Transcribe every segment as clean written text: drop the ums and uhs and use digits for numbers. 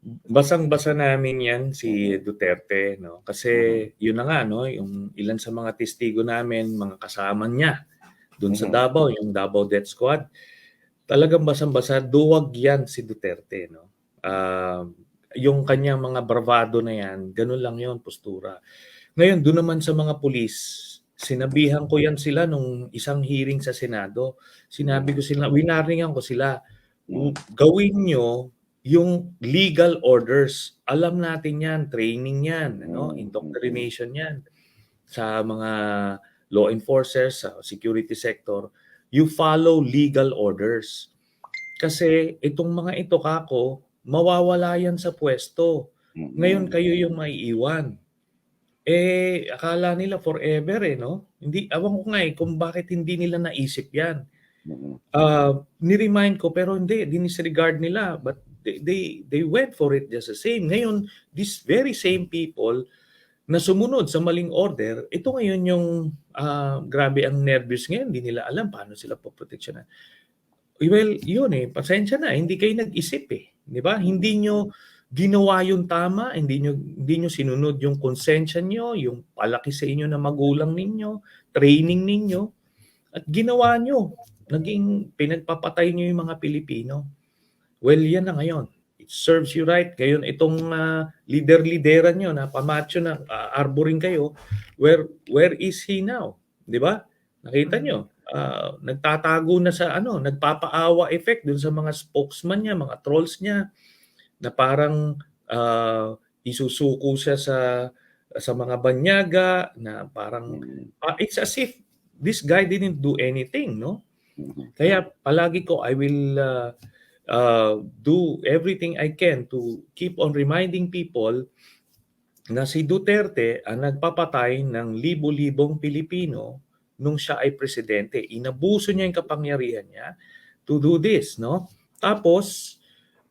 Basang-basa namin 'yan si Mm. Duterte 'no, kasi Mm. yun na nga 'no, yung ilan sa mga testigo namin, mga kasama niya dun sa Mhm. Davao, yung Davao Death Squad, talagang basang-basa duwag 'yan si Duterte 'no. Yung kanyang mga bravado na 'yan, gano'n lang 'yon postura. Ngayon dun naman sa mga pulis, sinabihan ko 'yan sila nung isang hearing sa Senado. Sinabi ko sila, winarningan ko sila, Mm. gawin niyo yung legal orders. Alam natin 'yan, training 'yan ano, Mm, mm. indoctrination 'yan sa mga law enforcers, sa security sector. You follow legal orders. Kasi itong mga ito kako, mawawala 'yan sa puwesto. Ngayon Mm. kayo yung maiiwan. Eh, akala nila forever, eh, 'no? Hindi ewan ko nga, eh, kung bakit hindi nila naisip 'yan. Mm. Ni-remind ko pero hindi, dinisregard nila but they went for it just the same. Ngayon, these very same people na sumunod sa maling order, ito ngayon yung, grabe ang nervyos ngayon, hindi nila alam paano sila poproteksyonan. Well, yun, eh, pasensya na hindi kayo nag-isip, eh, 'di ba? Mm. Hindi niyo ginawa yung tama, hindi niyo sinunod yung konsensya niyo, yung palaki sa inyo na magulang ninyo, training ninyo, at ginawa niyo. Naging pinagpapatay niyo yung mga Pilipino. Well, 'yan na ngayon. It serves you right. Ngayon itong, lider-lidera niyo na pamacho na arborin kayo, where is he now? 'Di ba? Nakita niyo, nagtatago na sa ano, nagpapaawa effect dun sa mga spokesman niya, mga trolls niya, na parang, isusuko siya sa mga banyaga na parang, Mm. it's as if this guy didn't do anything 'no? Mhm. Kaya palagi ko I will, do everything I can to keep on reminding people na si Duterte ang nagpapatay ng libo-libong Pilipino nung siya ay presidente. Inabuso niya yung kapangyarihan niya to do this 'no. Tapos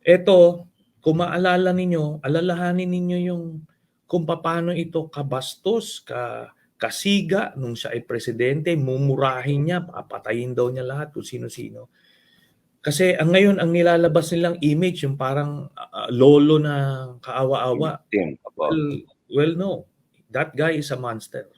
eto, kung maalala ninyo, alalahanin ninyo yung kung papaano ito kabastos, kasiga nung siya ay presidente, mumurahin niya, papatayin daw niya lahat kung sino-sino. Kasi ngayon ang nilalabas nilang image yung parang, lolo na kaawa-awa. Victim, opo. Well, no, that guy is a monster.